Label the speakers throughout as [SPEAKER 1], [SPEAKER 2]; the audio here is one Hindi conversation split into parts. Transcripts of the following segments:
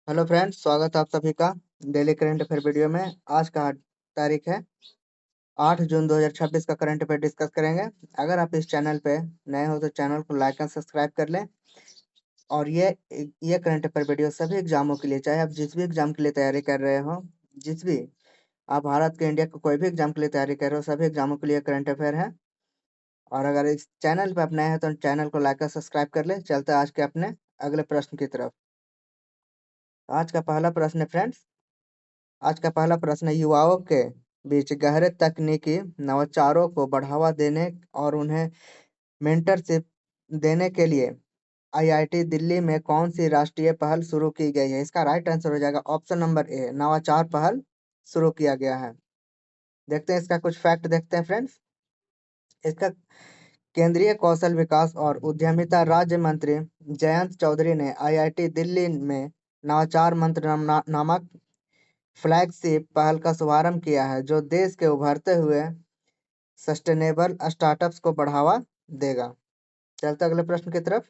[SPEAKER 1] हेलो फ्रेंड्स, स्वागत है आप सभी का डेली करंट अफेयर वीडियो में। आज का तारीख है 8 जून 2026 का करंट अफेयर डिस्कस करेंगे। अगर आप इस चैनल पे नए हो तो चैनल को लाइक और सब्सक्राइब कर लें। और ये करंट अफेयर वीडियो सभी एग्जामों के लिए, चाहे आप जिस भी एग्जाम के लिए तैयारी कर रहे हो, जिस भी आप भारत के, इंडिया के कोई भी एग्जाम के लिए तैयारी कर रहे हो, सभी एग्जामों के लिए करंट अफेयर है। और अगर इस चैनल पे आप नए हैं तो चैनल को लाइक और सब्सक्राइब कर ले। चलते हैं आज के अपने अगले प्रश्न की तरफ। आज का पहला प्रश्न है फ्रेंड्स, आज का पहला प्रश्न है, युवाओं के बीच गहरे तकनीकी नवाचारों को बढ़ावा देने और उन्हें मेंटरशिप देने के लिए आईआईटी दिल्ली में कौन सी राष्ट्रीय पहल शुरू की गई है? इसका राइट आंसर हो जाएगा ऑप्शन नंबर ए, नवाचार पहल शुरू किया गया है। देखते हैं इसका कुछ फैक्ट, देखते हैं फ्रेंड्स। इसका केंद्रीय कौशल विकास और उद्यमिता राज्य मंत्री जयंत चौधरी ने आईआईटी दिल्ली में नवाचार मंत्र नामक फ्लैगशिप पहल का शुभारंभ किया है, जो देश के उभरते हुए सस्टेनेबल स्टार्टअप्स को बढ़ावा देगा। चलते अगले प्रश्न की तरफ।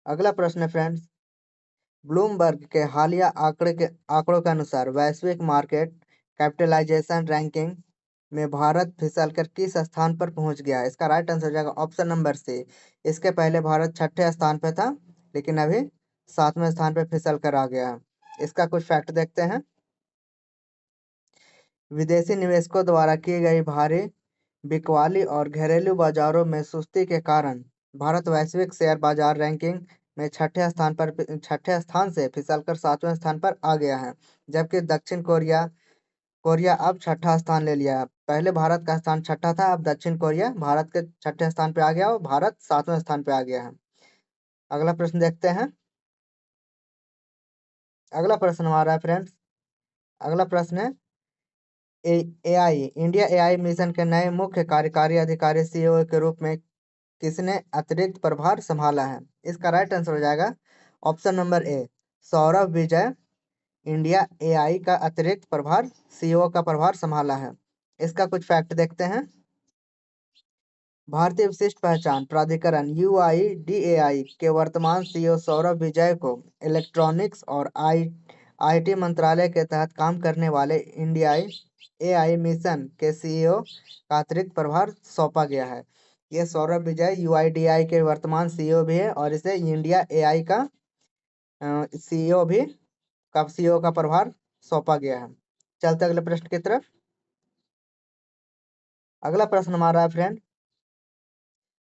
[SPEAKER 1] अगला प्रश्न है फ्रेंड्स, ब्लूमबर्ग के हालिया आंकड़ों के अनुसार वैश्विक मार्केट कैपिटलाइजेशन रैंकिंग में भारत फिसलकर किस स्थान पर पहुंच गया है? इसका राइट आंसर हो जाएगा ऑप्शन नंबर सी। इसके पहले भारत छठे स्थान पर था, लेकिन अभी 7वें स्थान पर फिसल कर आ गया है। इसका कुछ फैक्ट देखते हैं। विदेशी निवेशकों द्वारा की गई भारी बिकवाली और घरेलू बाजारों में सुस्ती के कारण भारत वैश्विक शेयर बाजार रैंकिंग में छठे स्थान से फिसलकर 7वें स्थान पर आ गया है। जबकि दक्षिण कोरिया कोरिया अब छठा स्थान ले लिया है। पहले भारत का स्थान छठा था, अब दक्षिण कोरिया भारत के छठे स्थान पे आ गया और भारत 7वें स्थान पे आ गया है। अगला प्रश्न देखते हैं। अगला प्रश्न हमारा है फ्रेंड्स, अगला प्रश्न है, एआई इंडिया एआई मिशन के नए मुख्य कार्यकारी अधिकारी सीईओ के रूप में किसने अतिरिक्त प्रभार संभाला है? इसका राइट आंसर हो जाएगा ऑप्शन नंबर ए, सौरभ विजय। इंडिया एआई का अतिरिक्त प्रभार सीईओ का प्रभार संभाला है। इसका कुछ फैक्ट देखते हैं। भारतीय विशिष्ट पहचान प्राधिकरण यूआईडीएआई के वर्तमान सीईओ सौरभ विजय को इलेक्ट्रॉनिक्स और आईटी मंत्रालय के तहत काम करने वाले इंडिया एआई मिशन के सीईओ का अतिरिक्त प्रभार सौंपा गया है। ये सौरभ विजय यूआईडीआई के वर्तमान सीईओ भी है और इसे इंडिया एआई का सीईओ का प्रभार सौंपा गया है। चलते अगले प्रश्न की तरफ। अगला प्रश्न हमारा है friend,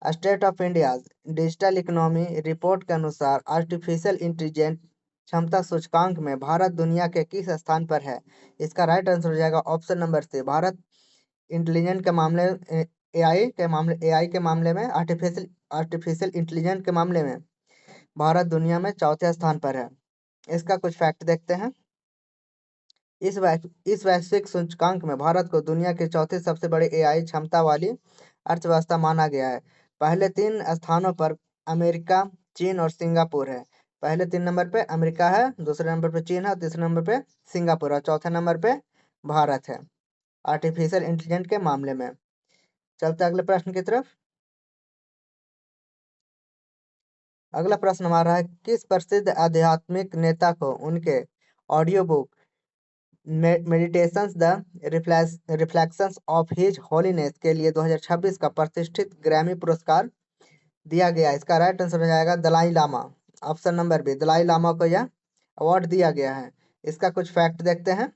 [SPEAKER 1] state of India digital economy report के अनुसार आर्टिफिशियल इंटेलिजेंस क्षमता सूचकांक में भारत दुनिया के किस स्थान पर है? इसका राइट आंसर हो जाएगा ऑप्शन नंबर से, भारत इंटेलिजेंट के मामले एआई के मामले में आर्टिफिशियल इंटेलिजेंस के मामले में भारत दुनिया में चौथे स्थान पर है। इसका कुछ फैक्ट देखते हैं। इस वैश्विक सूचकांक में भारत को दुनिया के चौथे सबसे बड़े एआई क्षमता वाली अर्थव्यवस्था माना गया है। पहले 3 स्थानों पर अमेरिका, चीन और सिंगापुर है। पहले 3 नंबर पे अमेरिका है, दूसरे नंबर पे चीन है, तीसरे नंबर पे सिंगापुर और चौथे नंबर पे भारत है आर्टिफिशियल इंटेलिजेंस के मामले में। चलते अगले प्रश्न की तरफ। अगला प्रश्न हमारा है, किस प्रसिद्ध आध्यात्मिक नेता को उनके audio book meditations the reflections of his holiness के लिए 2026 का प्रतिष्ठित ग्रैमी पुरस्कार दिया गया? इसका राइट आंसर हो जाएगा Dalai Lama. Option number B, Dalai Lama को यह अवार्ड दिया गया है। इसका कुछ फैक्ट देखते हैं।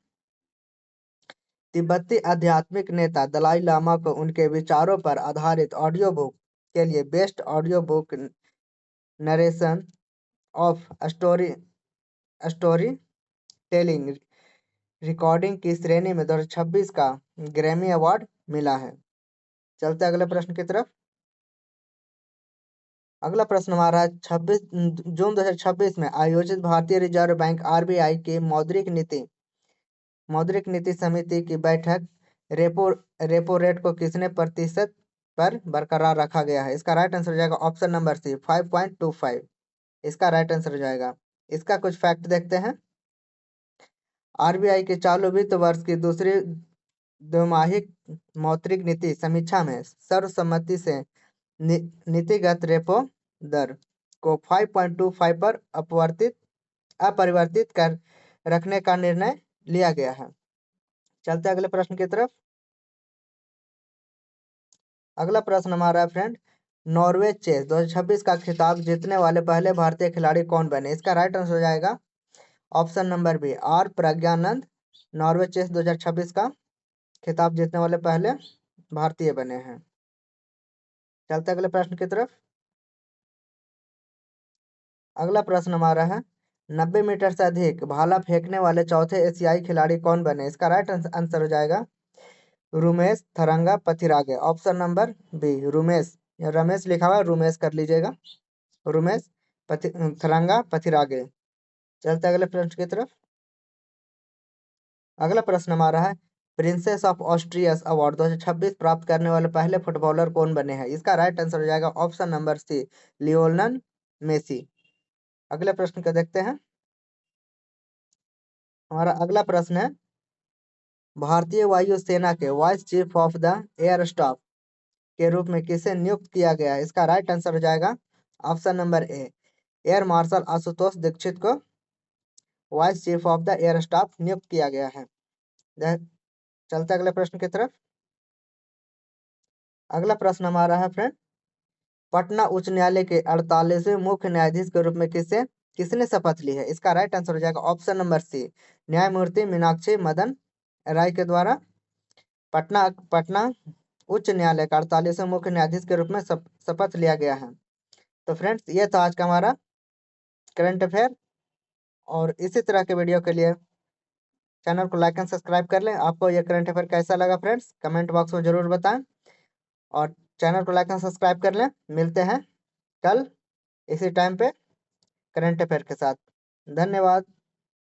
[SPEAKER 1] तिब्बती आध्यात्मिक नेता दलाई लामा को उनके विचारों पर आधारित ऑडियो बुक के लिए best audio book narration of story story telling recording की श्रेणी में 2026 का ग्रैमी अवार्ड मिला है। चलते अगले प्रश्न की तरफ। अगला प्रश्न हमारा है, 26 जून 2026 में आयोजित भारतीय रिजर्व बैंक आरबीआई की मौद्रिक नीति समिति की बैठक रेपो रेपो रेट को कितने प्रतिशत पर बरकरार रखा गया है? इसका राइट आंसर हो जाएगा ऑप्शन नंबर सी, 5.25। इसका राइट आंसर हो जाएगा। इसका कुछ फैक्ट देखते हैं। आरबीआई के चालू वित्त वर्ष की दूसरी द्विमासिक मौद्रिक नीति समीक्षा में सर्वसम्मति से नीतिगत रेपो दर को 5.25 पर अपरिवर्तित कर रखने का निर्णय लिया गया है। चलते अगले प्रश्न की तरफ। अगला प्रश्न हमारा है फ्रेंड, नॉर्वे चेस 2026 का खिताब जीतने वाले पहले भारतीय खिलाड़ी कौन बने? इसका राइट आंसर हो जाएगा option number B, R Praggnanandhaa. Norway chess 2026 का खिताब जीतने वाले पहले भारतीय बने हैं। चलते अगले प्रश्न की तरफ। अगला प्रश्न हमारा है, 90 मीटर से अधिक भाला फेंकने वाले चौथे एशियाई खिलाड़ी कौन बने? इसका राइट आंसर हो जाएगा Rumesh Tharanga Pathirage. Option number B Rumesh, Ramesh लिखा हुआ है, रुमेश कर लीजिएगा, रुमेश थरंगा पथिरागे। चलते अगले प्रश्न की तरफ। अगला प्रश्न हमारा है, प्रिंसेस ऑफ ऑस्ट्रियस अवार्ड 2026 प्राप्त करने वाले पहले फुटबॉलर कौन बने हैं? इसका राइट आंसर हो जाएगा option number C, Lionel Messi. अगले प्रश्न को देखते हैं। हमारा अगला प्रश्न है, भारतीय वायुसेना के vice chief of the air staff के रूप में किसे नियुक्त किया गया है? इसका राइट आंसर हो जाएगा option number A, air marshal Ashutosh Dixit को vice chief of the air staff नियुक्त किया गया है। चलते अगले प्रश्न की तरफ। अगला प्रश्न हमारा है फ्रेंड, पटना उच्च न्यायालय के 48वें मुख्य न्यायाधीश के रूप में किसने शपथ ली है? इसका राइट आंसर हो जाएगा ऑप्शन नंबर सी, न्यायमूर्ति मीनाक्षी मदन राय के द्वारा पटना पटना उच्च न्यायालय का 48वें मुख्य न्यायाधीश के रूप में शपथ लिया गया है। तो फ्रेंड्स, ये था आज का हमारा करंट अफेयर, और इसी तरह के वीडियो के लिए चैनल को लाइक एंड सब्सक्राइब कर लें। आपको ये करंट अफेयर कैसा लगा फ्रेंड्स, कमेंट बॉक्स में जरूर बताएं, और चैनल को लाइक एंड सब्सक्राइब कर लें। मिलते हैं कल इसी टाइम पे करंट अफेयर के साथ। धन्यवाद।